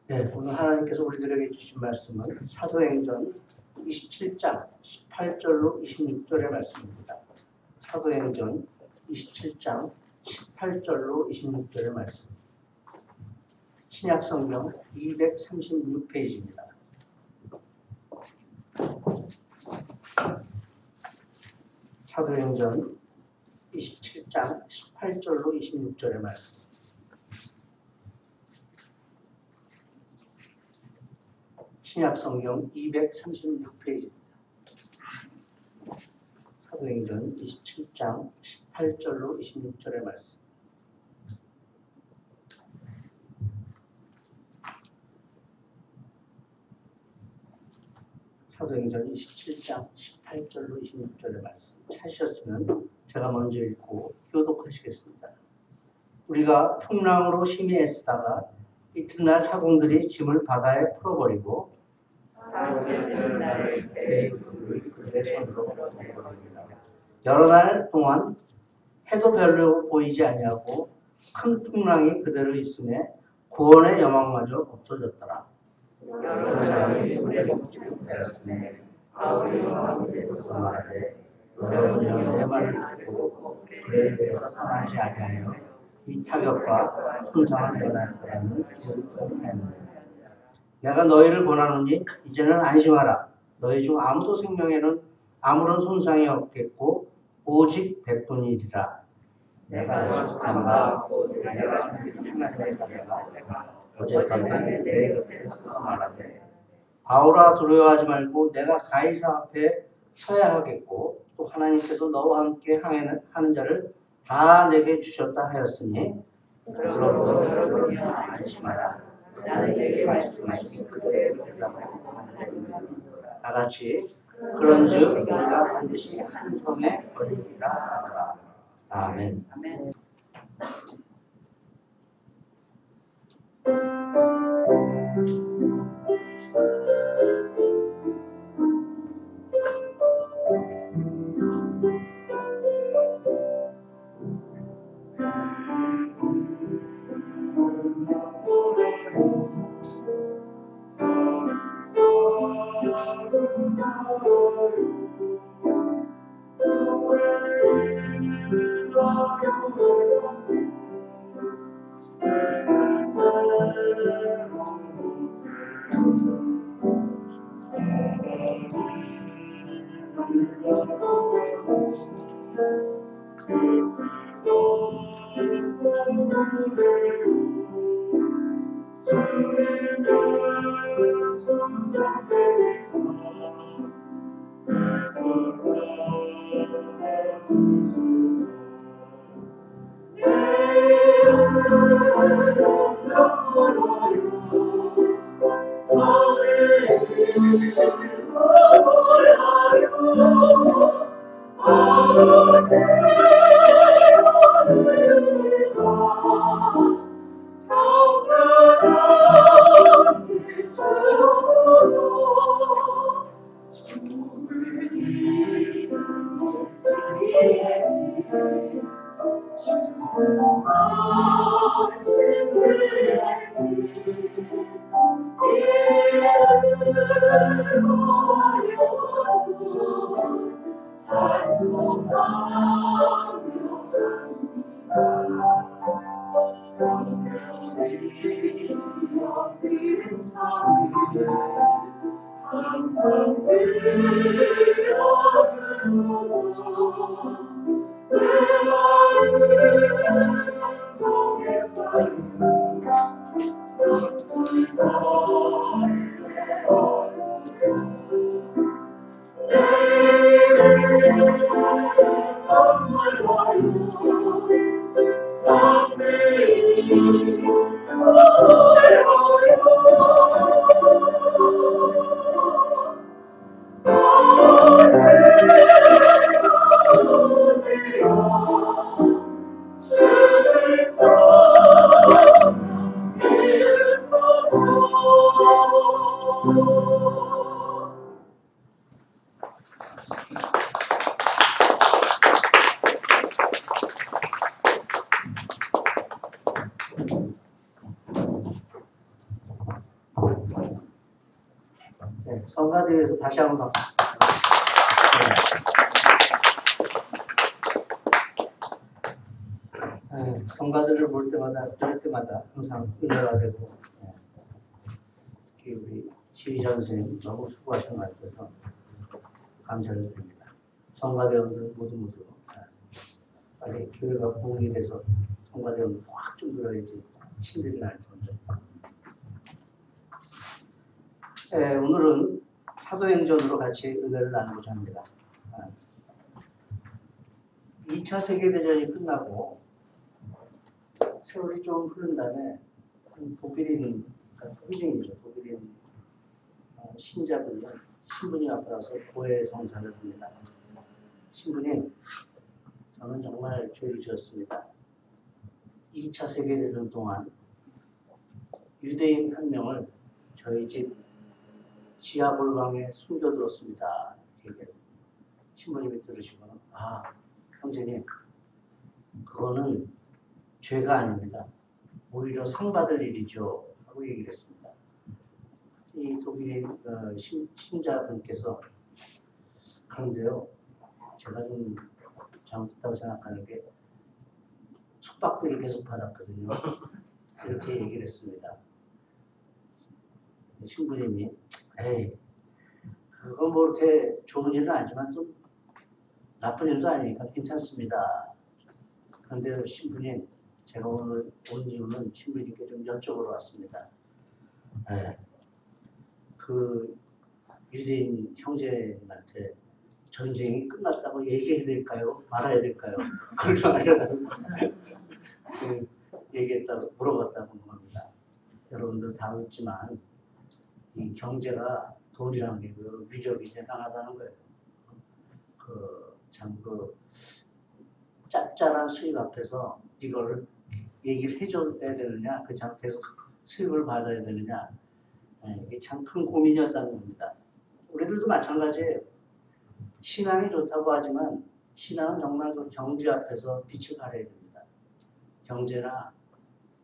네, 오늘 하나님께서 우리들에게 주신 말씀은 사도행전 27장 18절로 26절의 말씀입니다. 사도행전 27장 18절로 26절의 말씀. 신약성경 236페이지입니다. 사도행전 27장 18절로 26절의 말씀. 신약성경 236페이지입니다. 사도행전 27장 18절로 26절의 말씀. 사도행전 27장 18절로 26절의 말씀. 찾으셨으면 제가 먼저 읽고 교독하시겠습니다. 우리가 풍랑으로 심히 애쓰다가 이튿날 사공들이 짐을 바다에 풀어버리고 그들의 손으로 내버립니다. 여러 날 동안 해도 별로 보이지 아니하고 큰 풍랑이 그대로 있음에 구원의 여망마저 없어졌더라. 여러 사람이 물에 목숨을 내렸으니 바울이와 함께서 말하되 너희는 내 말을 듣고 그에 대해서 떠나지 아니하여 이 타격과 손상을 면할 거라는 기억하였느니라. 내가 너희를 권하노니 이제는 안심하라. 너희 중 아무도 생명에는 아무런 손상이 없겠고 오직 백분이리라. 내가 수탄받고 내가 생각의 자가 어젯밤에 내 곁에서 말하되 바울아 두려워하지 말고 내가 가이사 앞에 서야 하겠고 또 하나님께서 너와 함께 하는 자를 다 내게 주셨다 하였으니 그러므로 너희는 안심하라. 나는 내게 말씀하신 그대로 되라고 다 같이 그런즉 우리가 반드시 한 성에 거리리라 하더라. 아멘. 아멘. 주신 성가대회에서 다시 한번 박수. 네. 성가들을 볼 때마다, 들을 때마다 항상 은혜가 되고, 특히 우리 지휘자 선생님 너무 수고하신 것 같아서 감사를 드립니다. 성가대원들 모두 빨리 교회가 부흥이 돼서 성가대원들 확 좀 들어야지 신들이 날 텐데. 네, 오늘은 사도행전으로 같이 은혜를 나누고자 합니다. 2차 세계대전이 끝나고 세월이 좀 흐른 다음에 독일인이죠. 독일인 신부님 앞에 와서 고해 성사를 합니다. 신부님, 저는 정말 죄를 지었습니다. 2차 세계대전 동안 유대인 한 명을 저희 집 지하골방에 숨겨두었습니다. 신부님이 들으시고는 형제님, 그거는 죄가 아닙니다. 오히려 상 받을 일이죠. 하고 얘기를 했습니다. 이 독일인 신자분께서 그런데요, 제가 좀 잘못했다고 생각하는 게 숙박비를 계속 받았거든요. 이렇게 얘기를 했습니다. 신부님이 에이, 그건 뭐 이렇게 좋은 일은 아니지만 좀 나쁜 일도 아니니까 괜찮습니다. 그런데 신부님, 제가 오늘 온 이유는 신부님께 좀 여쭤보러 왔습니다. 그 유대인 형제님한테 전쟁이 끝났다고 얘기해야 될까요? 말아야 될까요? 그걸 좀 알려달라고 얘기했다고 물어봤다고 합니다. 여러분들 다 웃지만 이 경제가 돈이라는 게 위력이 대단하다는 거예요. 그 짭짤한 수입 앞에서 이걸 얘기를 해줘야 되느냐, 참 계속 수입을 받아야 되느냐, 이게 참 큰 고민이었다는 겁니다. 우리들도 마찬가지예요. 신앙이 좋다고 하지만 신앙은 정말 그 경제 앞에서 빛을 발해야 됩니다. 경제나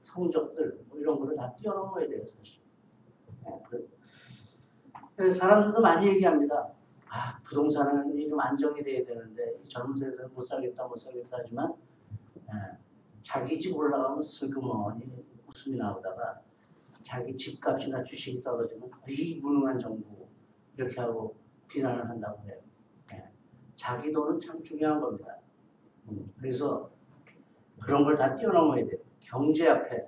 성적들 뭐 이런 거를 다 뛰어넘어야 돼요, 사실. 사람들도 많이 얘기합니다. 부동산이 좀 안정이 돼야 되는데 젊은 세대들은 못 살겠다 하지만 자기 집 올라가면 슬그머니 웃음이 나오다가 자기 집값이나 주식이 떨어지면 이 무능한 정부 이렇게 하고 비난을 한다고 해요. 자기 돈은 참 중요한 겁니다. 그래서 그런 걸 다 뛰어넘어야 돼요. 경제 앞에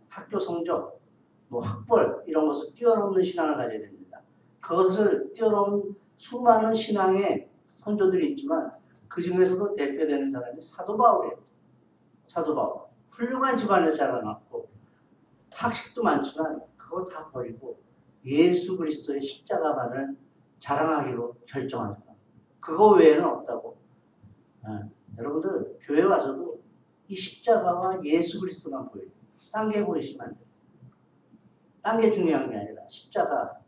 학교 성적, 뭐 학벌 이런 것을 뛰어넘는 신앙을 가져야 됩니다. 그것을 뛰어넘은 수많은 신앙의 선조들이 있지만 그 중에서도 대표되는 사람이 사도 바울이에요. 사도 바울. 훌륭한 집안에서 자라났고 학식도 많지만 그거 다 버리고 예수 그리스도의 십자가만을 자랑하기로 결정한 사람. 그거 외에는 없다고. 여러분들 교회 와서도 이 십자가와 예수 그리스도만 보여요. 딴 게 보이시면 안 돼요. 딴 게 중요한 게 아니라 십자가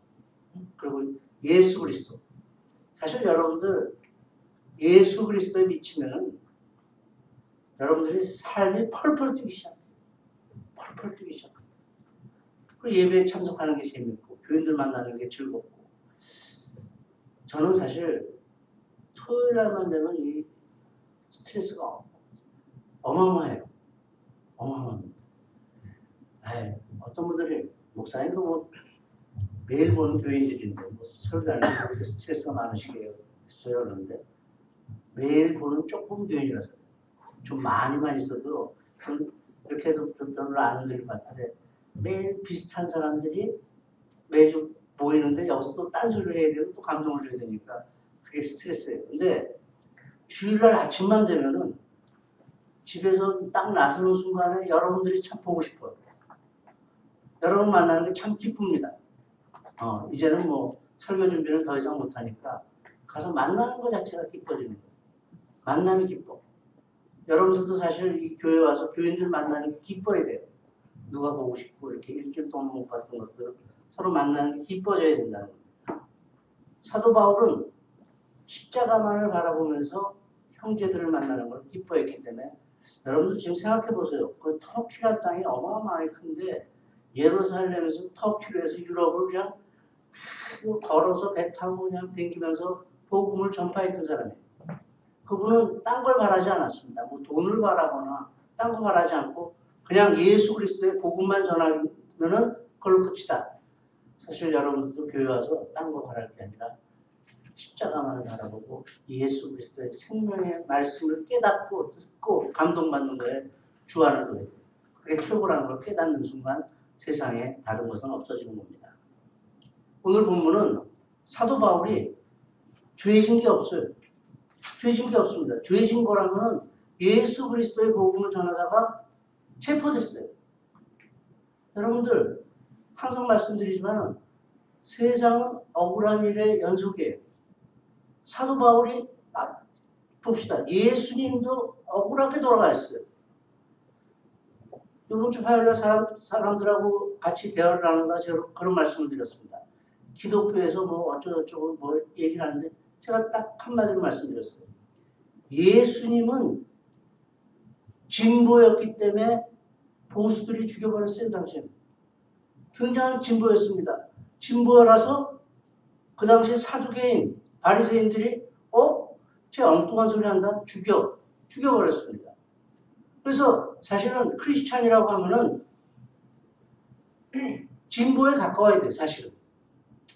그리고 예수 그리스도. 사실 여러분들 예수 그리스도에 미치면은 여러분들이 삶이 펄펄 뛰기 시작해요. 펄펄 뛰기 시작해요. 그 예배에 참석하는 게 재밌고 교인들 만나는 게 즐겁고 저는 사실 토요일 날만 되면 이 스트레스가 어마어마해요. 어마어마합니다. 어떤 분들이 목사님도 뭐 매일 보는 교인들인데 뭐 설교하는데 그렇게 스트레스가 많으시겠어요. 그런데 매일 보는 조금 교인이라서 좀 많이만 있어도 좀 이렇게 해도 좀 별로 안 들릴 것 같은데 매일 비슷한 사람들이 매주 모이는데 여기서 또 딴소리를 해야 되고 또 감동을 줘야 되니까 그게 스트레스예요. 근데 주일날 아침만 되면은 집에서 딱 나서는 순간에 여러분들이 참 보고 싶어요. 여러분 만나는 게 참 기쁩니다. 이제는 뭐 설교 준비를 더 이상 못하니까 가서 만나는 것 자체가 기뻐지는 거예요. 만남이 기뻐. 여러분들도 사실 이 교회 와서 교인들 만나는 게 기뻐야 돼요. 누가 보고 싶고 이렇게 일주일 동안 못 봤던 것들 서로 만나는 게 기뻐져야 된다는 겁니다. 사도 바울은 십자가만을 바라보면서 형제들을 만나는 걸 기뻐했기 때문에 여러분들 지금 생각해 보세요. 그 터키라는 땅이 어마어마하게 큰데 예루살렘에서 터키로 해서 유럽을 그냥 걸어서 배 타고 그냥 댕기면서 복음을 전파했던 사람이에요. 그분은 딴 걸 바라지 않았습니다. 뭐 돈을 바라거나 딴 거 바라지 않고 그냥 예수 그리스도의 복음만 전하면은 그걸로 끝이다. 사실 여러분들도 교회 와서 딴 거 바랄 게 아니라 십자가만을 바라보고 예수 그리스도의 생명의 말씀을 깨닫고 듣고 감동받는 거에 주안을 둬야 돼요. 그게 최고라는 걸 깨닫는 순간 세상에 다른 것은 없어지는 겁니다. 오늘 본문은 사도 바울이 죄진 게 없어요. 죄진 게 없습니다. 죄진 거라면 예수 그리스도의 복음을 전하다가 체포됐어요. 여러분들 항상 말씀드리지만 세상은 억울한 일의 연속이에요. 사도 바울이 봅시다. 예수님도 억울하게 돌아가셨어요. 이번 주 화요일에 사람들하고 같이 대화를 나누다가 제가 그런 말씀을 드렸습니다. 기독교에서 뭐 어쩌고저쩌고 뭐 얘기를 하는데 제가 딱 한마디로 말씀드렸어요. 예수님은 진보였기 때문에 보수들이 죽여버렸어요. 당시에. 굉장한 진보였습니다. 진보라서 그 당시에 사두개인, 바리새인들이 쟤 엉뚱한 소리 한다? 죽여버렸습니다. 그래서 사실은 크리스찬이라고 하면은 진보에 가까워야 돼, 사실은.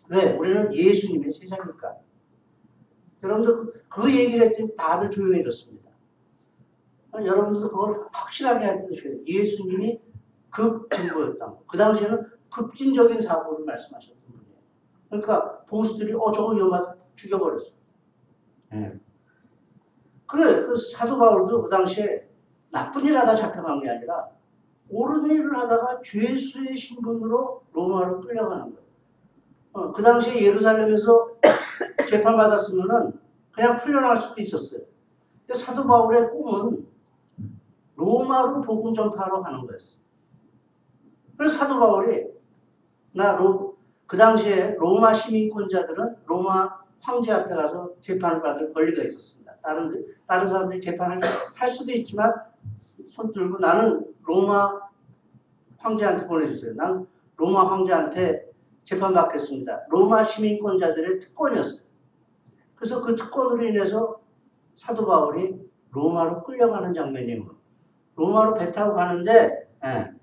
왜? 우리는 예수님의 제자니까. 여러분들 그 얘기를 했더니 다들 조용해졌습니다. 여러분들도 그걸 확실하게 해주셔야 돼요. 예수님이 급진보였다. 그 당시에는 급진적인 사고를 말씀하셨던 분이에요. 그러니까 보수들이 저거 위험하다 죽여버렸어. 네. 그래, 그 사도 바울도 그 당시에 나쁜 일 하다 잡혀간 게 아니라 옳은 일을 하다가 죄수의 신분으로 로마로 끌려가는 거예요. 그 당시에 예루살렘에서 재판받았으면은 그냥 풀려날 수도 있었어요. 근데 사도 바울의 꿈은 로마로 복음 전파하러 가는 거였어요. 그래서 사도 바울이 그 당시에 로마 시민권자들은 로마 황제 앞에 가서 재판을 받을 권리가 있었습니다. 다른 사람들이 재판을 할 수도 있지만 손 들고 나는 로마 황제한테 보내주세요. 난 로마 황제한테 재판받겠습니다. 로마 시민권자들의 특권이었어요. 그래서 그 특권으로 인해서 사도 바울이 로마로 끌려가는 장면이에요. 로마로 배 타고 가는데 한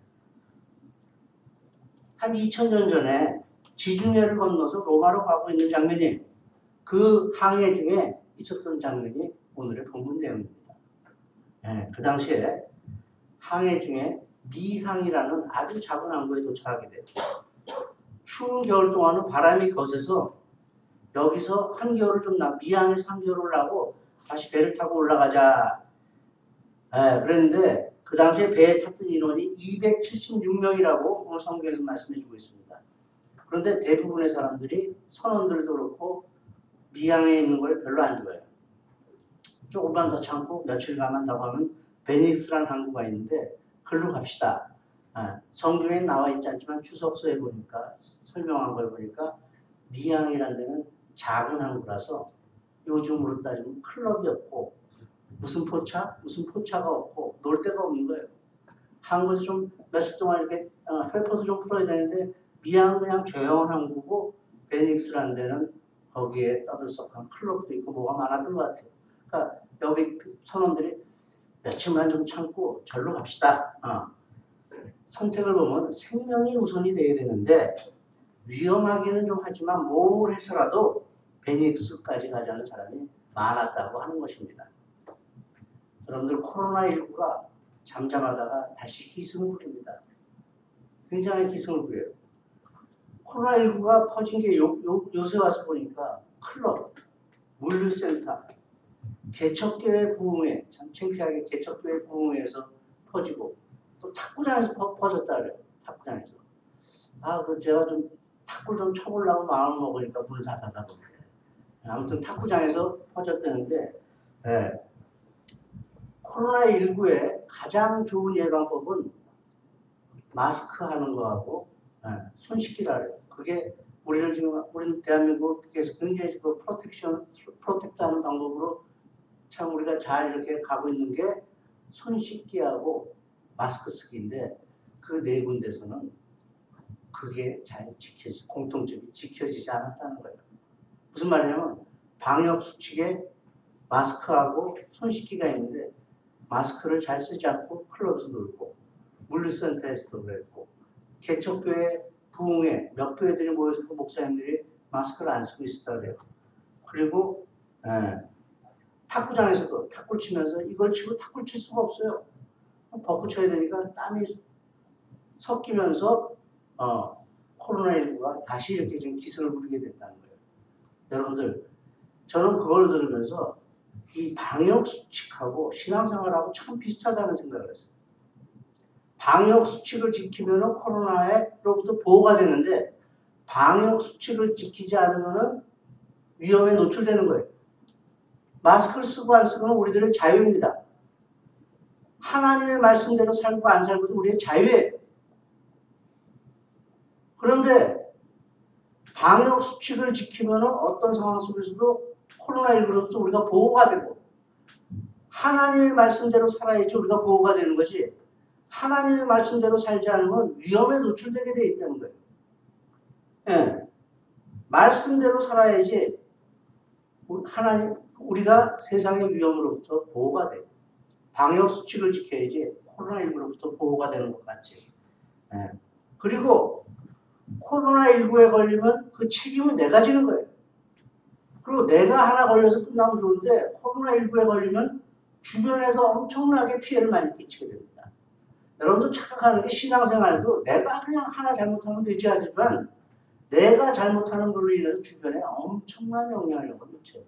2000년 전에 지중해를 건너서 로마로 가고 있는 장면이에요. 그 항해 중에 있었던 장면이 오늘의 본문 내용입니다. 그 당시에 항해 중에 미항이라는 아주 작은 항구에 도착하게 돼요. 추운 겨울 동안은 바람이 거세서 여기서 한겨울을 좀 미항에서 한겨울을 하고 다시 배를 타고 올라가자. 그랬는데 그 당시에 배에 탔던 인원이 276명이라고 오늘 성경에서 말씀해주고 있습니다. 그런데 대부분의 사람들이 선원들도 그렇고 미항에 있는 걸 별로 안 좋아해요. 조금만 더 참고 며칠 가만다고 하면 베닉스라는 항구가 있는데 글로 갑시다. 성경에 나와 있지 않지만 주석서에 보니까 설명한 걸 보니까 미항이라는 데는 작은 항구라서 요즘으로 따지면 클럽이 없고 무슨 포차가 없고 놀 데가 없는 거예요. 항구에서 좀 며칠 동안 이렇게 회포도 좀 풀어야 되는데 미항은 그냥 조용한 항구고 베닉스라는 데는 거기에 떠들썩한 클럽도 있고 뭐가 많았던 것 같아요. 그러니까 여기 선원들이 며칠만 좀 참고 절로 갑시다. 선택을 보면 생명이 우선이 돼야 되는데 위험하기는 좀 하지만 모험을 해서라도 베닉스까지 가자는 사람이 많았다고 하는 것입니다. 여러분들 코로나19가 잠잠하다가 다시 기승을 부립니다. 굉장히 기승을 부려요. 코로나19가 퍼진 게 요새 와서 보니까 클럽, 물류센터, 개척교회 부흥회, 참 창피하게 개척교회 부흥회에서 퍼지고 또 탁구장에서 퍼졌다 그래요. 탁구장에서. 제가 좀 탁구 좀 쳐보려고 마음을 먹으니까 불사다가 보니까. 아무튼 탁구장에서 퍼졌다는데 코로나19의 가장 좋은 예방법은 마스크 하는 거하고 손 씻기라 그래요. 그게 우리는 대한민국에서 굉장히 그 프로텍트 하는 방법으로 참 우리가 잘 이렇게 가고 있는 게 손 씻기하고 마스크 쓰기인데 그 네 군데서는 그게 잘 공통점이 지켜지지 않았다는 거예요. 무슨 말이냐면 방역 수칙에 마스크하고 손 씻기가 있는데 마스크를 잘 쓰지 않고 클럽에서 놀고 물류센터에서도 그랬고 개척교회 부흥회 몇 교회들이 모여서 그 목사님들이 마스크를 안 쓰고 있었다 그래요. 그리고 탁구장에서도 탁구를 치면서 이걸 치고 탁구를 칠 수가 없어요. 벗고 쳐야 되니까 땀이 섞이면서 코로나19가 다시 이렇게 좀 기승을 부리게 됐다는 거예요. 여러분들 저는 그걸 들으면서 이 방역 수칙하고 신앙생활하고 참 비슷하다는 생각을 했어요. 방역 수칙을 지키면 코로나로부터 보호가 되는데 방역 수칙을 지키지 않으면 위험에 노출되는 거예요. 마스크를 쓰고 안 쓰고는 우리들의 자유입니다. 하나님의 말씀대로 살고 안 살고도 우리의 자유예요. 그런데 방역 수칙을 지키면 어떤 상황 속에서도 코로나19로부터 우리가 보호가 되고 하나님의 말씀대로 살아야지 우리가 보호가 되는 거지 하나님의 말씀대로 살지 않으면 위험에 노출되게 돼 있다는 거예요. 예. 말씀대로 살아야지 우리가 세상의 위험으로부터 보호가 돼요. 방역 수칙을 지켜야지 코로나19로부터 보호가 되는 것 같지. 예. 그리고 코로나19에 걸리면 그 책임은 내가 지는 거예요. 그리고 내가 하나 걸려서 끝나면 좋은데 코로나19에 걸리면 주변에서 엄청나게 피해를 많이 끼치게 됩니다. 여러분도 착각하는 게 신앙생활도 내가 그냥 하나 잘못하면 되지 하지만 내가 잘못하는 걸로 인해서 주변에 엄청난 영향력을 미쳐요.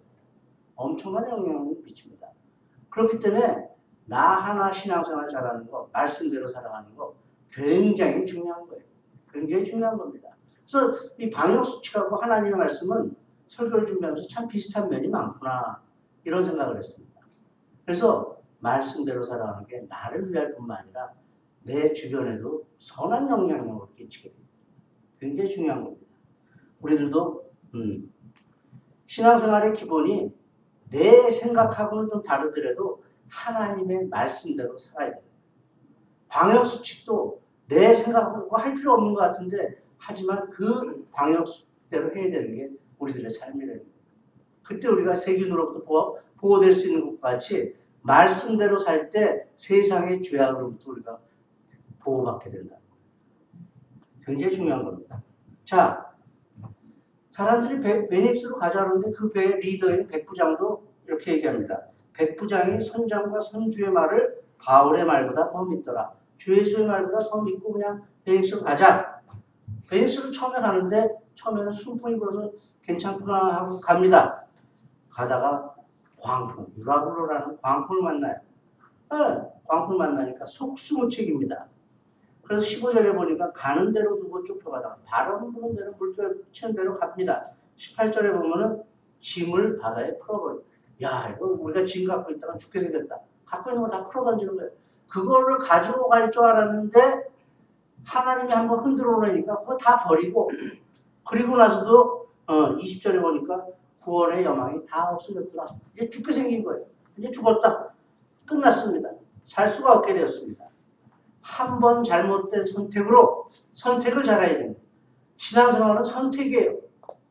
엄청난 영향력을 미칩니다. 그렇기 때문에 나 하나 신앙생활 잘하는 거, 말씀대로 살아가는 거 굉장히 중요한 거예요. 굉장히 중요한 겁니다. 그래서 이 방역 수칙하고 하나님의 말씀은 설교를 준비하면서 참 비슷한 면이 많구나 이런 생각을 했습니다. 그래서 말씀대로 살아가는 게 나를 위할 뿐만 아니라 내 주변에도 선한 영향력을 끼치게 됩니다. 굉장히 중요한 겁니다. 우리들도 신앙생활의 기본이 내 생각하고는 좀 다르더라도 하나님의 말씀대로 살아야 돼요. 방역수칙도 내 생각하고 할 필요 없는 것 같은데 하지만 그 방역수칙대로 해야 되는 게 우리들의 삶이래요. 그때 우리가 세균으로부터 보호될 수 있는 것 같이 말씀대로 살 때 세상의 죄악으로부터 우리가 보호받게 된다. 굉장히 중요한 겁니다. 자, 사람들이 베닉스로 가자는데 그 배의 리더인 백부장도 이렇게 얘기합니다. 백부장이 선장과 선주의 말을 바울의 말보다 더 믿더라. 주 예수의 말보다 더 믿고 그냥 베닉스로 가자. 베닉스로 처음에 가는데 처음에는 순풍이 불어서 괜찮구나 하고 갑니다. 가다가 광풍, 유라굴로라는 광풍을 만나요. 광풍을 만나니까 속수무책입니다. 그래서 15절에 보니까 가는 대로 두고 쫓겨가다가 바람 부는 대로 물결 치는 대로 갑니다. 18절에 보면은 짐을 바다에 풀어버려. 야, 이거 우리가 짐 갖고 있다가 죽게 생겼다. 갖고 있는 거 다 풀어 던지는 거예요. 그거를 가지고 갈 줄 알았는데 하나님이 한번 흔들어 놓으니까 그거 다 버리고 그리고 나서도 20절에 보니까 구원의 여망이 다 없어졌더라. 이제 죽게 생긴 거예요. 이제 죽었다. 끝났습니다. 살 수가 없게 되었습니다. 한 번 잘못된 선택으로 선택을 잘해야 됩니다. 신앙생활은 선택이에요.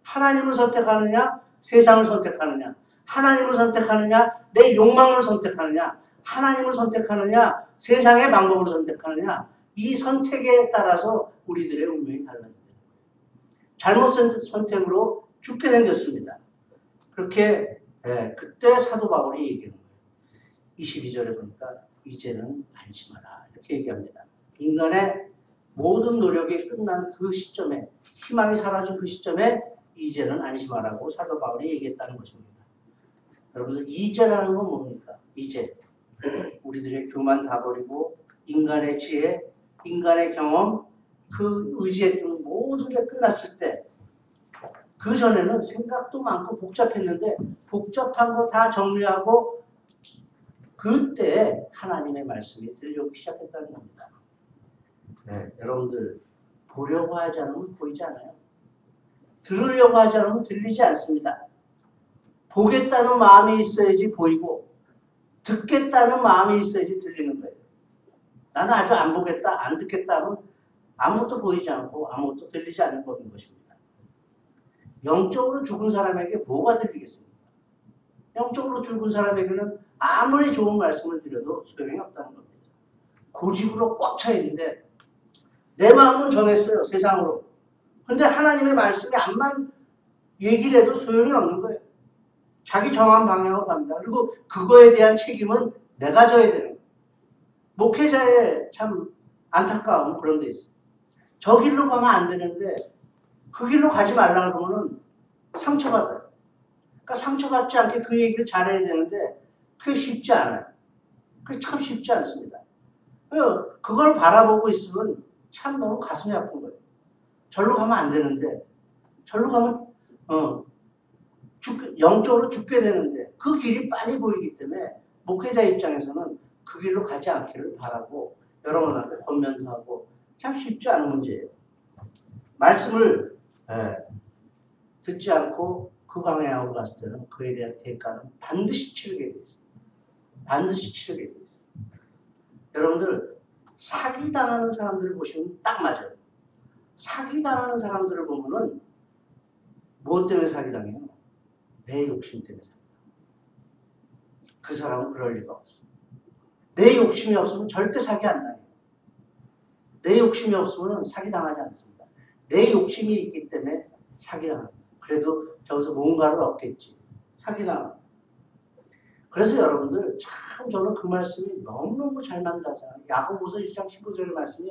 하나님을 선택하느냐, 세상을 선택하느냐, 하나님을 선택하느냐, 내 욕망을 선택하느냐, 하나님을 선택하느냐, 세상의 방법을 선택하느냐, 이 선택에 따라서 우리들의 운명이 달라집니다. 잘못된 선택으로 죽게 생겼습니다. 그렇게 그때 사도 바울이 얘기하는 거예요. 22절에 보니까 이제는 안심하라 이렇게 얘기합니다. 인간의 모든 노력이 끝난 그 시점에 희망이 사라진 그 시점에 이제는 안심하라고 사도 바울이 얘기했다는 것입니다. 여러분들 이제라는 건 뭡니까? 이제 우리들의 교만 다 버리고 인간의 지혜, 인간의 경험, 그 의지했던 모든 게 끝났을 때 그 전에는 생각도 많고 복잡했는데 복잡한 거 다 정리하고 그때 하나님의 말씀이 들려오기 시작했다는 겁니다. 네, 여러분들 보려고 하지 않으면 보이지 않아요. 들으려고 하지 않으면 들리지 않습니다. 보겠다는 마음이 있어야지 보이고 듣겠다는 마음이 있어야지 들리는 거예요. 나는 아주 안 보겠다, 안 듣겠다 하면 아무것도 보이지 않고 아무것도 들리지 않는 법인 것입니다. 영적으로 죽은 사람에게 뭐가 들리겠습니까? 영적으로 죽은 사람에게는 아무리 좋은 말씀을 드려도 소용이 없다는 겁니다. 고집으로 꽉 차 있는데 내 마음은 정했어요, 세상으로. 근데 하나님의 말씀이 암만 얘기를 해도 소용이 없는 거예요. 자기 정한 방향으로 갑니다. 그리고 그거에 대한 책임은 내가 져야 되는 거예요. 목회자의 참 안타까운 그런 데 있어요. 저 길로 가면 안 되는데 그 길로 가지 말라 그러면은 상처받아요. 그러니까 상처받지 않게 그 얘기를 잘해야 되는데 그게 쉽지 않아요. 그게 참 쉽지 않습니다. 그걸 바라보고 있으면 참 너무 가슴이 아픈 거예요. 절로 가면 안 되는데 절로 가면 영적으로 죽게 되는데 그 길이 빤히 보이기 때문에 목회자 입장에서는 그 길로 가지 않기를 바라고 여러분한테 권면도 하고 참 쉽지 않은 문제예요. 말씀을 듣지 않고 그 방향으로 갔을 때는 그에 대한 대가는 반드시 치르게 돼 있습니다. 반드시 치르게 돼 있습니다. 여러분들 사기당하는 사람들을 보시면 딱 맞아요. 사기당하는 사람들을 보면은 무엇 때문에 사기당해요? 내 욕심 때문에 사기당해요. 그 사람은 그럴 리가 없어요. 내 욕심이 없으면 절대 사기 안 당해요. 내 욕심이 없으면 사기당하지 않습니다. 내 욕심이 있기 때문에 사기당합니다. 그래도 저기서 뭔가를 얻겠지. 사기당합니다. 그래서 여러분들 참 저는 그 말씀이 너무너무 잘 맞는다고 생각해요. 야고보서 1장 19절의 말씀이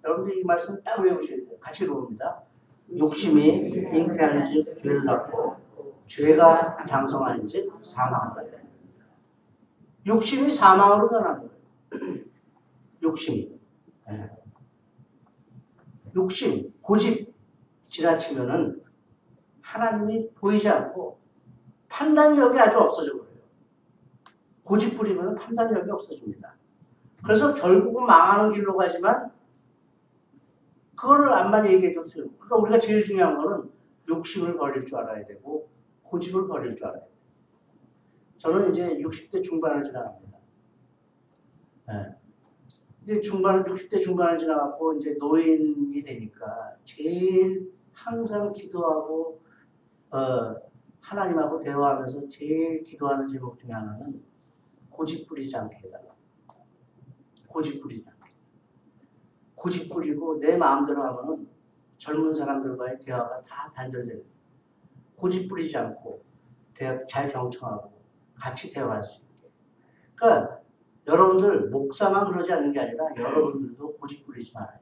여러분들 이 말씀 딱 외우셔야 돼요. 같이 읽어봅니다. 욕심이 잉태하는 즉 죄를 낳고 죄가 장성하는 즉 사망을 낳아요. 욕심이 사망으로 변하는 거예요. 욕심이. 욕심, 고집 지나치면은 하나님이 보이지 않고 판단력이 아주 없어져 버려요. 고집 부리면 판단력이 없어집니다. 그래서 결국은 망하는 길로 가지만 그거를 암만 얘기해 줬어요. 그러니까 우리가 제일 중요한 거는 욕심을 버릴 줄 알아야 되고 고집을 버릴 줄 알아야 돼요. 저는 이제 60대 중반을 지나갑니다. 이제 60대 중반을 지나갖고 이제 노인이 되니까 제일 항상 기도하고 하나님하고 대화하면서 제일 기도하는 제목 중에 하나는 고집 부리지 않게 해달라. 고집 부리지 않게. 고집 부리고 내 마음대로 하면은 젊은 사람들과의 대화가 다 단절돼요. 고집 부리지 않고 잘 경청하고 같이 대화할 수 있게. 그러니까 여러분들 목사만 그러지 않는 게 아니라 여러분들도 고집 부리지 말아요.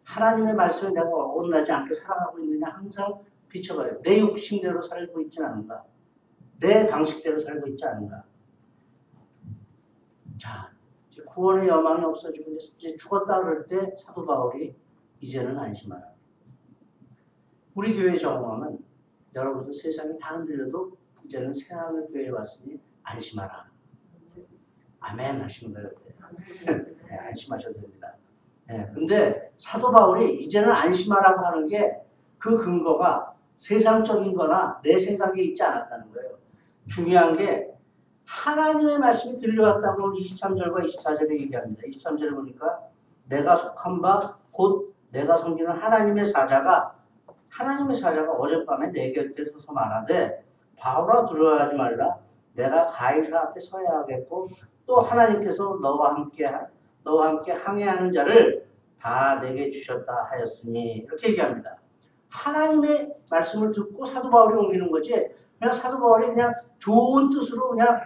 하나님의 말씀을 내가 어긋나지 않게 살아가고 있느냐 항상 비춰봐요. 내 욕심대로 살고 있지 않은가. 내 방식대로 살고 있지 않은가. 자, 이제 구원의 여망이 없어지고 이제 죽었다 그럴 때 사도 바울이 이제는 안심하라. 우리 교회 정황은 여러분들 세상이 다 흔들려도 이제는 새하늘 교회에 왔으니 안심하라. 아멘 하시는 거예요. 네, 안심하셔도 됩니다. 근데 사도 바울이 이제는 안심하라고 하는 게 그 근거가 세상적인 거나 내 생각에 있지 않았다는 거예요. 중요한 게 하나님의 말씀이 들려왔다고 23절과 24절에 얘기합니다. 23절에 보니까 내가 속한 바 곧 내가 섬기는 하나님의 사자가 어젯밤에 내 곁에 서서 말하되 바울아 두려워하지 말라. 내가 가이사 앞에 서야 하겠고 또 하나님께서 너와 함께 항해하는 자를 다 내게 주셨다 하였으니 이렇게 얘기합니다. 하나님의 말씀을 듣고 사도 바울이 옮기는 거지 그냥 사도 바울이 그냥 좋은 뜻으로 그냥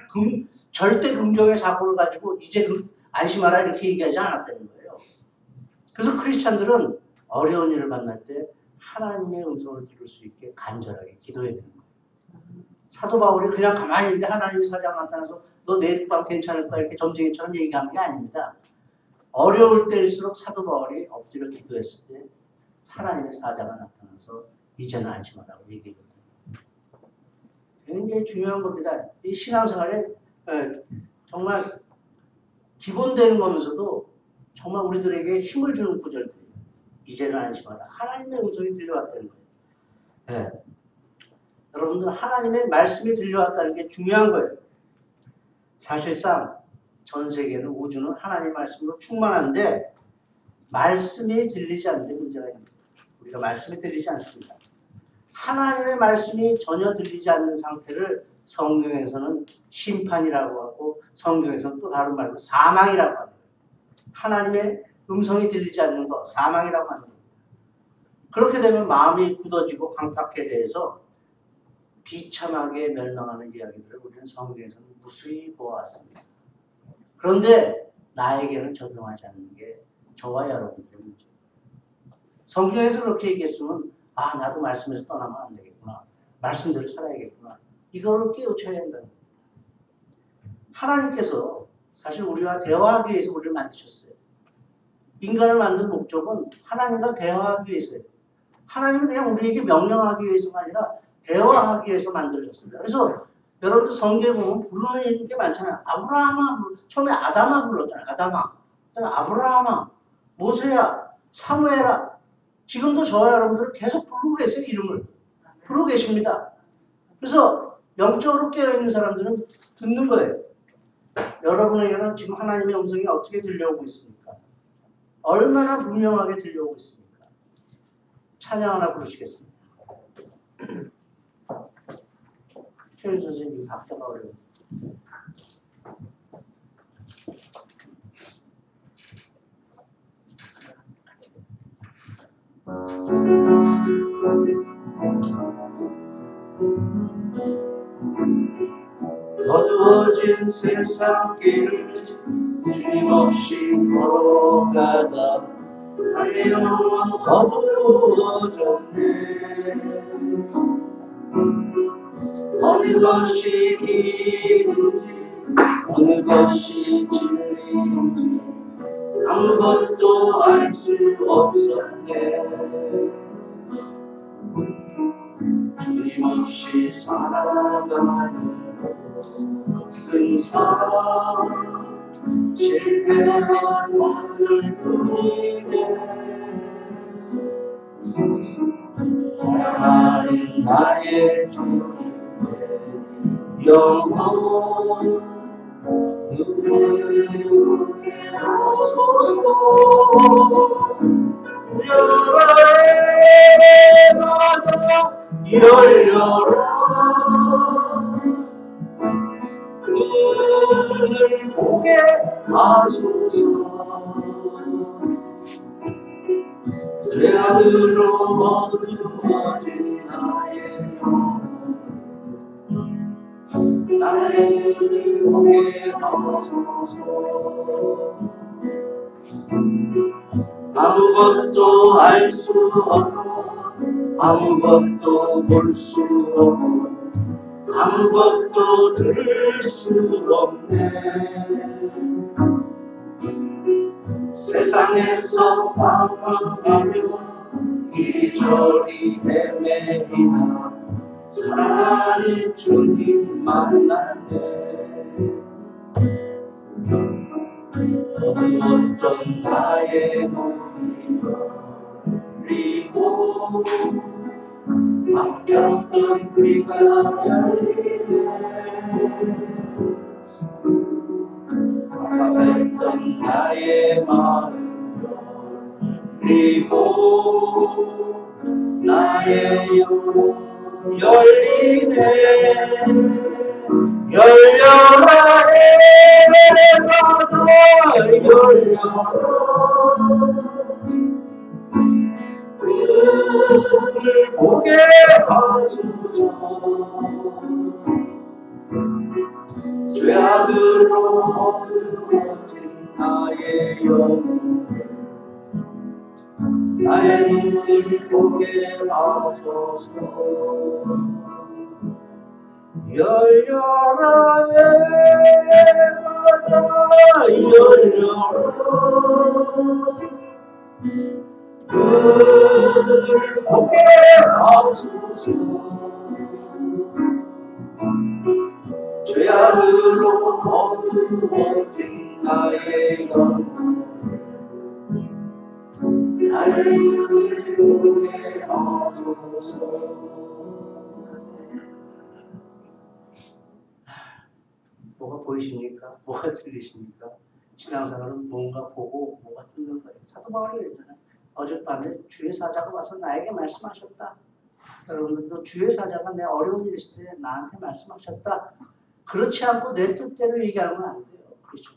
절대 긍정의 사고를 가지고 이제 안심하라 이렇게 얘기하지 않았다는 거예요. 그래서 크리스찬들은 어려운 일을 만날 때 하나님의 음성을 들을 수 있게 간절하게 기도해야 되는 거예요. 사도 바울이 그냥 가만히 있는데 하나님의 사자가 나타나서 너 내일 밤 괜찮을까 이렇게 점쟁이처럼 얘기한 게 아닙니다. 어려울 때일수록 사도 바울이 엎드려 기도했을 때 하나님의 사자가 나타나서 이제는 안심하라고 얘기했거든요. 굉장히 중요한 겁니다. 이 신앙생활에 정말 기본되는 거면서도 정말 우리들에게 힘을 주는 구절들이에요. 이제는 안심하라. 하나님의 음성이 들려왔다는 거예요. 여러분들 하나님의 말씀이 들려왔다는 게 중요한 거예요. 사실상 전 세계는 우주는 하나님의 말씀으로 충만한데 말씀이 들리지 않는데 문제가 있는 거예요. 우리가 말씀이 들리지 않습니다. 하나님의 말씀이 전혀 들리지 않는 상태를 성경에서는 심판이라고 하고 성경에서는 또 다른 말로 사망이라고 합니다. 하나님의 음성이 들리지 않는 것, 사망이라고 하는 겁니다. 그렇게 되면 마음이 굳어지고 강팍해 대해서 비참하게 멸망하는 이야기들을 우리는 성경에서는 무수히 보아왔습니다. 그런데 나에게는 적용하지 않는 게 저와 여러분들의 문제입니다. 성경에서 그렇게 얘기했으면 아 나도 말씀에서 떠나면 안 되겠구나. 말씀대로 살아야겠구나. 이거를 깨우쳐야 한다는 거예요. 하나님께서 사실 우리와 대화하기 위해서 우리를 만드셨어요. 인간을 만든 목적은 하나님과 대화하기 위해서예요. 하나님은 그냥 우리에게 명령하기 위해서가 아니라 대화하기 위해서 만들어졌습니다. 그래서 여러분들 성경에 보면 부르는 게 많잖아요. 아브라함아, 처음에 아담아 불렀잖아요. 아담아. 아브라함아, 모세야, 사무엘아. 지금도 저와 여러분들을 계속 부르고 계세요. 이름을. 부르고 계십니다. 그래서 영적으로 깨어있는 사람들은 듣는 거예요. 여러분에게는 지금 하나님의 음성이 어떻게 들려오고 있습니까? 얼마나 분명하게 들려오고 있습니까? 찬양 하나 부르시겠습니다. 최윤 선생님 박자가 어려워요. 어두워진 세상 길을 주님 없이 걸어가다 나의 영혼 어두워졌네. 어느 것이 길인지 어느 것이 진리인지 아무것도 알 수 없었네. 주님 없이 살아가는 큰 삶 실패한 삶을 뿐이네. 사랑하는 나의 주님의 영혼 누구에게 하소서. 열어라 열려라 눈을 보게 하소서. 죄악으로 어두워진 나의 영혼 나의 눈을 보게 하소서. 아무것도 알 수 없고 아무것도 볼 수 없고 아무것도 들을 수 없네. 세상에서 방황하며 이리저리 헤매이나 사랑하는 주님 만났네. 어두웠던 나의 몸이 열리고 막혔던 귀가 열리네. 답답했던 나의 마음 열리고 나의 영혼 열리네. 열려라 해마다 열려라 눈을 보게 하소서. 죄악으로 어두워진 나의 영혼 나의 눈을 보게 하소서. 열려라 해마다 열려라 눈을 보게 하소서. 죄악으로 어두워진 나의 영혼 나의 눈을 보게 하소서. 뭐가 보이십니까? 뭐가 들리십니까? 신앙생활은 뭔가 보고 뭐가 듣는 거예요. 사도 바울이 그러잖아요. 어젯밤에 주의 사자가 와서 나에게 말씀하셨다. 여러분들도 주의 사자가 내 어려운 일 있을 때 나한테 말씀하셨다. 그렇지 않고 내 뜻대로 얘기하는 건 안 돼요. 그렇죠.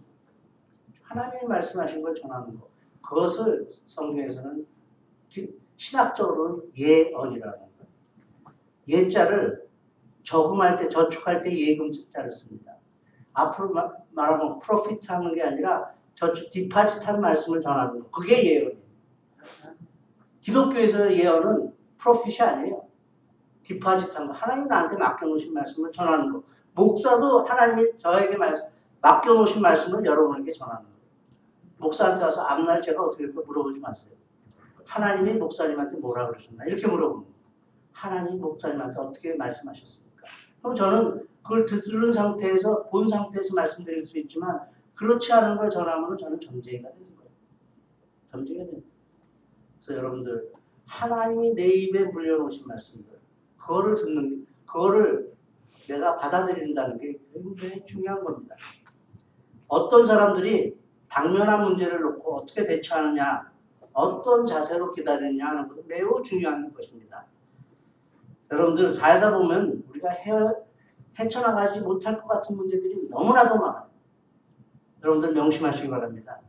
하나님이 말씀하신 걸 전하는 거. 그것을 성경에서는 신학적으로는 예언이라는 거예요. 예자를 저금할 때, 저축할 때 예금자를 씁니다. 앞으로 말하면 프로피트 하는 게 아니라 저축, 디파짓 한 말씀을 전하는 거. 그게 예언이에요. 기독교에서의 예언은 프로핏이 아니에요. 디파짓 한 거. 하나님 나한테 맡겨놓으신 말씀을 전하는 거. 목사도 하나님이 저에게 맡겨놓으신 말씀을 여러분에게 전하는 거예요. 목사한테 와서 앞날 제가 어떻게 할까 물어보지 마세요. 하나님이 목사님한테 뭐라 그러셨나? 이렇게 물어보는 거예요. 하나님 목사님한테 어떻게 말씀하셨습니까? 그럼 저는 그걸 들은 상태에서, 본 상태에서 말씀드릴 수 있지만 그렇지 않은 걸 전하면 저는 점쟁이가 되는 거예요. 점쟁이가 되는 거예요. 그래서 여러분들 하나님이 내 입에 물려놓으신 말씀들 그거를 듣는, 그거를 내가 받아들인다는 게 굉장히 중요한 겁니다. 어떤 사람들이 당면한 문제를 놓고 어떻게 대처하느냐, 어떤 자세로 기다리느냐 하는 것은 매우 중요한 것입니다. 여러분들 살다 보면 우리가 헤쳐나가지 못할 것 같은 문제들이 너무나도 많아요. 여러분들 명심하시기 바랍니다.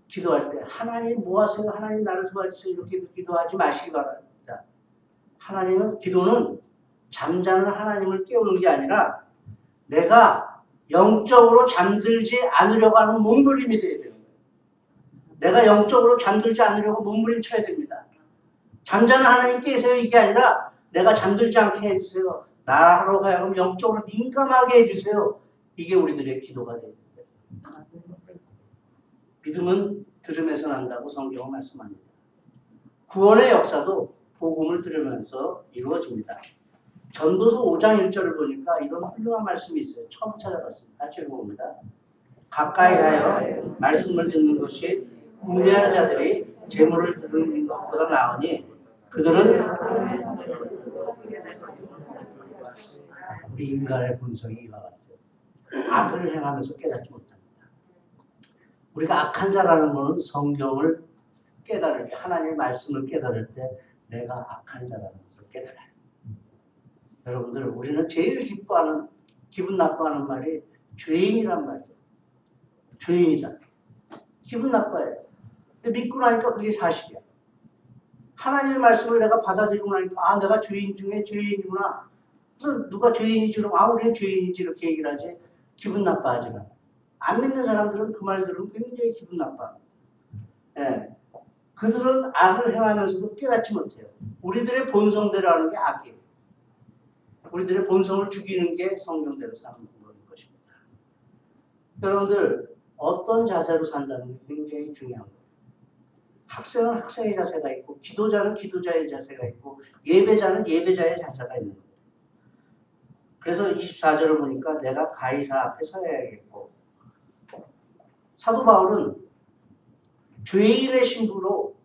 기도할 때 하나님 뭐 하세요? 하나님 나를 도와주세요. 이렇게 기도하지 마시기 바랍니다. 하나님은, 기도는 잠자는 하나님을 깨우는 게 아니라 내가 영적으로 잠들지 않으려고 하는 몸부림이 돼야 되는 거예요. 내가 영적으로 잠들지 않으려고 몸부림쳐야 됩니다. 잠자는 하나님 깨세요 이게 아니라 내가 잠들지 않게 해주세요. 나로 하여금 영적으로 민감하게 해주세요. 이게 우리들의 기도가 됩니다. 믿음은 들음에서 난다고 성경은 말씀합니다. 구원의 역사도 복음을 들으면서 이루어집니다. 전도서 5장 1절을 보니까 이런 훌륭한 말씀이 있어요. 처음 찾아봤습니다. 같이 읽어봅니다. 가까이 하여 말씀을 듣는 것이 우매한 자들이 재물을 듣는 것보다 나으니 그들은 우리 인간의 본성이 이와 같아요. 악을 행하면서 깨닫지 못합니다. 우리가 악한 자라는 것은 성경을 깨달을 때, 하나님의 말씀을 깨달을 때 내가 악한 자라는 것을 깨달아요. 여러분들, 우리는 제일 기분 나빠하는 말이 죄인이란 말이에요. 죄인이다. 기분 나빠요. 근데 믿고 나니까 그게 사실이야. 하나님의 말씀을 내가 받아들이고 나니까 아, 내가 죄인 중에 죄인이구나. 그래서 누가 죄인이지 그러면 우리는 죄인이지 이렇게 얘기를 하지 기분 나빠하지 않아. 안 믿는 사람들은 그 말 들으면 굉장히 기분 나빠합니다. 예. 그들은 악을 행하면서도 깨닫지 못해요. 우리들의 본성대로 하는 게 악이에요. 우리들의 본성을 죽이는 게 성경대로 사는 것입니다. 여러분들 어떤 자세로 산다는 게 굉장히 중요한 거예요. 학생은 학생의 자세가 있고 기도자는 기도자의 자세가 있고 예배자는 예배자의 자세가 있는 거예요. 그래서 24절을 보니까 내가 가이사 앞에 서야겠고 사도 바울은 죄인의 신부로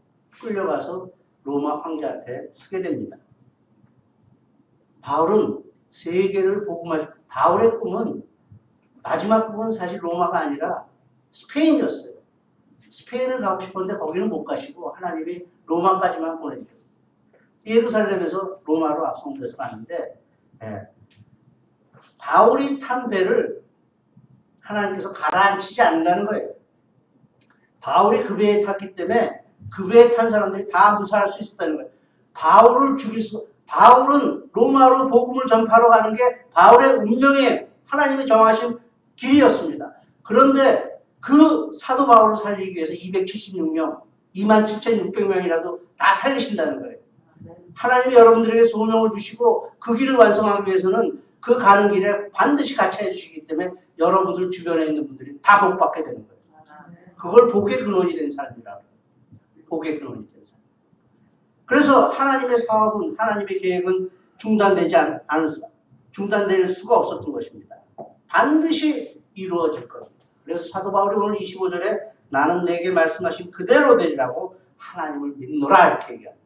끌려가서 로마 황제 앞에 서게 됩니다. 바울은 세계를 바울의 꿈은 마지막 꿈은 사실 로마가 아니라 스페인이었어요. 스페인을 가고 싶었는데 거기는 못 가시고 하나님이 로마까지만 보내주셨어요. 예루살렘에서 로마로 앞송돼서 가는데 바울이 탄 배를 하나님께서 가라앉히지 않는다는 거예요. 바울이 그 배에 탔기 때문에 그 배에 탄 사람들이 다 무사할 수 있었다는 거예요. 바울은 로마로 복음을 전파하러 가는 게 바울의 운명이에요. 하나님이 정하신 길이었습니다. 그런데 그 사도 바울을 살리기 위해서 276명, 27,600명이라도 다 살리신다는 거예요. 하나님이 여러분들에게 소명을 주시고 그 길을 완성하기 위해서는 그 가는 길에 반드시 같이 해주시기 때문에 여러분들 주변에 있는 분들이 다 복받게 되는 거예요. 그걸 복의 근원이 된 사람이라고. 복의 근원이 된 사람. 그래서 하나님의 사업은, 하나님의 계획은 중단될 수가 없었던 것입니다. 반드시 이루어질 것입니다. 그래서 사도 바울이 오늘 25절에 나는 내게 말씀하신 그대로 되리라고 하나님을 믿노라 이렇게 얘기합니다.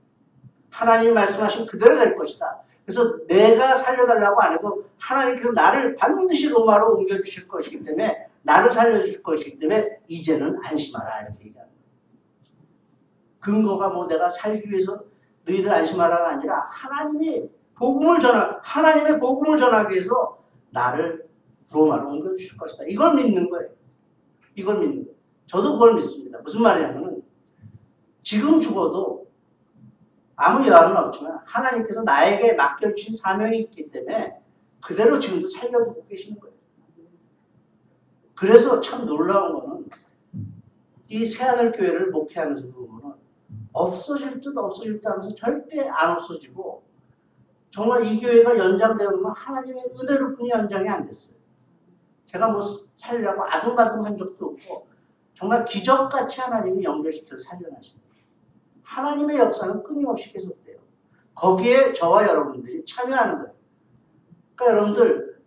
하나님이 말씀하신 그대로 될 것이다. 그래서 내가 살려달라고 안 해도 하나님께서 나를 반드시 로마로 옮겨주실 것이기 때문에 나를 살려줄 것이기 때문에 이제는 안심하라 이렇게 얘기합니다. 근거가 뭐 내가 살기 위해서 너희들 안심하라가 아니라 하나님의 복음을 전하기 위해서 나를 로마로 옮겨주실 것이다. 이걸 믿는 거예요. 이걸 믿는 거예요. 저도 그걸 믿습니다. 무슨 말이냐면 지금 죽어도 아무 여한은 없지만 하나님께서 나에게 맡겨주신 사명이 있기 때문에 그대로 지금도 살려두고 계시는 거예요. 그래서 참 놀라운 거는 이 새하늘교회를 목회하면서 보면은 없어질 듯 하면서 절대 안 없어지고 정말 이 교회가 연장되면 하나님의 은혜로 뿐이 연장이 안 됐어요. 제가 뭐 살려고 아둥바둥한 적도 없고 정말 기적같이 하나님이 연결시켜서 살려나십니다. 하나님의 역사는 끊임없이 계속돼요. 거기에 저와 여러분들이 참여하는 거예요. 그러니까 여러분들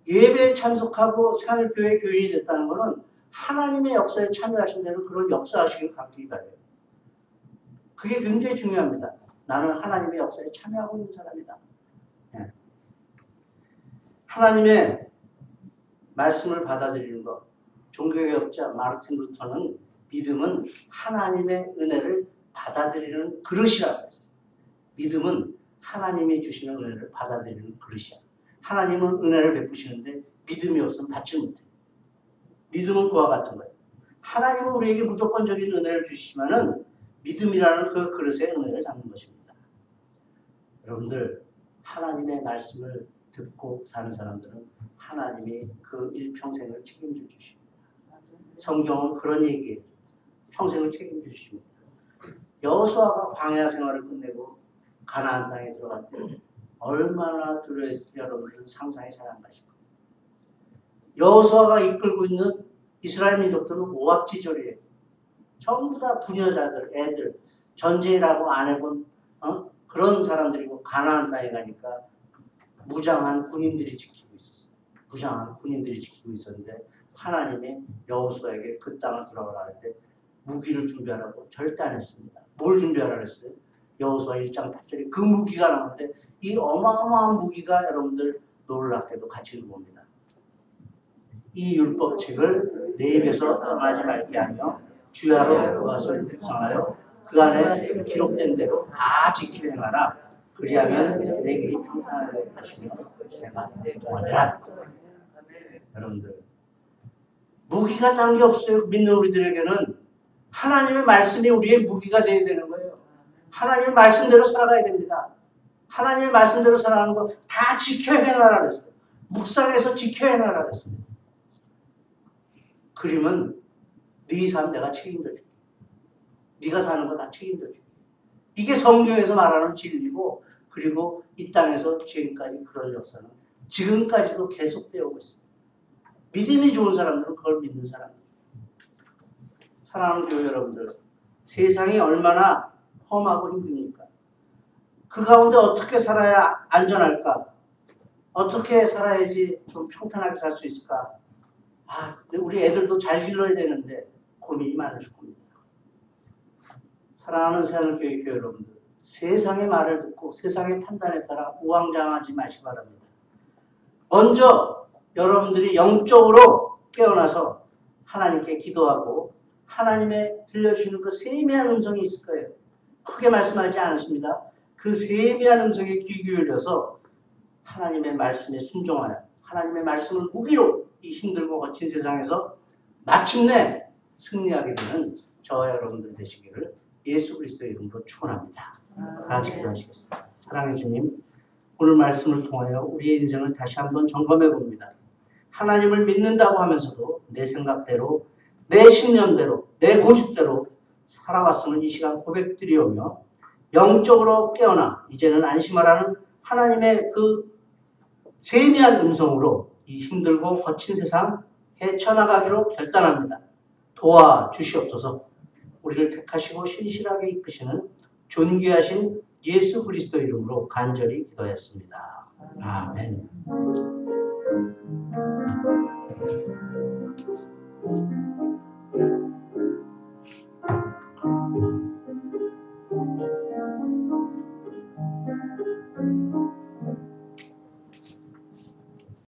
예배에 참석하고 새하늘교회 교인이 됐다는 것은 하나님의 역사에 참여하신 데는 그런 역사의식을 갖기 바래요. 그게 굉장히 중요합니다. 나는 하나님의 역사에 참여하고 있는 사람이다. 네. 하나님의 말씀을 받아들이는 것. 종교개혁자 마르틴 루터는 믿음은 하나님의 은혜를 받아들이는 그릇이라고 했어요. 믿음은 하나님이 주시는 은혜를 받아들이는 그릇이야. 하나님은 은혜를 베푸시는데 믿음이 없으면 받지 못해. 믿음은 그와 같은 거예요. 하나님은 우리에게 무조건적인 은혜를 주시지만은 믿음이라는 그 그릇의 은혜를 잡는 것입니다. 여러분들 하나님의 말씀을 듣고 사는 사람들은 하나님이 그 일평생을 책임져 주십니다. 성경은 그런 얘기예요. 평생을 책임져 주십니다. 여호수아가 광야 생활을 끝내고 가나안 땅에 들어갈 때 얼마나 두려워했을지 여러분들은 상상이 잘 안 가실 거예요. 여호수아가 이끌고 있는 이스라엘 민족들은 오합지졸이에요. 전부 다 부녀자들, 애들, 전쟁이라고 안 해본 그런 사람들이고 가나안 땅에 가니까 무장한 군인들이 지키고 있었어요. 무장한 군인들이 지키고 있었는데 하나님이 여호수아에게 그 땅을 들어가라 할 때 무기를 준비하라고 절대 안 했습니다. 뭘 준비하라고 했어요? 여호수아 1장 8절에 그 무기가 나오는데 이 어마어마한 무기가 여러분들 놀랍게도 같이 읽어봅니다. 이 율법책을 내 입에서 떠나지 말게 하며 주야로 그것을 묵상하여 그 안에 기록된 대로 다 지키게 행하라. 그리하면 내 길이 평탄할 것이며 내가 동하리라. 여러분들 무기가 딴 게 없어요. 믿는 우리들에게는 하나님의 말씀이 우리의 무기가 되어야 되는 거예요. 하나님의 말씀대로 살아가야 됩니다. 하나님의 말씀대로 살아가는 거 다 지켜 행하라 그랬어요. 묵상해서 지켜 행하라 그랬습니다. 그러면 네 삶 내가 책임져 줄게. 네가 사는 거 다 책임져 줄게. 이게 성경에서 말하는 진리고 그리고 이 땅에서 지금까지 그런 역사는 지금까지도 계속되어 오고 있습니다. 믿음이 좋은 사람들은 그걸 믿는 사람들. 사랑하는 교회 여러분들, 세상이 얼마나 험하고 힘듭니까? 그 가운데 어떻게 살아야 안전할까? 어떻게 살아야지 좀 평탄하게 살 수 있을까? 우리 애들도 잘 길러야 되는데 고민이 많으실 겁니다. 사랑하는 새하늘교회 교회 여러분들, 세상의 말을 듣고 세상의 판단에 따라 우왕좌왕하지 마시기 바랍니다. 먼저 여러분들이 영적으로 깨어나서 하나님께 기도하고 하나님의 들려주시는 그 세미한 음성이 있을 거예요. 크게 말씀하지 않습니다. 그 세미한 음성에 귀 기울여서 하나님의 말씀에 순종하여 하나님의 말씀을 무기로 이 힘들고 거친 세상에서 마침내 승리하게 되는 저와 여러분들 되시기를 예수 그리스도의 이름으로 축원합니다. 다 같이 기도하시겠습니다. 사랑의 주님, 오늘 말씀을 통하여 우리의 인생을 다시 한번 점검해 봅니다. 하나님을 믿는다고 하면서도 내 생각대로, 내 신념대로, 내 고집대로 살아왔으면 이 시간 고백드리오며 영적으로 깨어나 이제는 안심하라는 하나님의 그 세미한 음성으로 이 힘들고 거친 세상 헤쳐나가기로 결단합니다. 도와주시옵소서. 우리를 택하시고 신실하게 이끄시는 존귀하신 예수 그리스도 이름으로 간절히 기도했습니다. 아멘.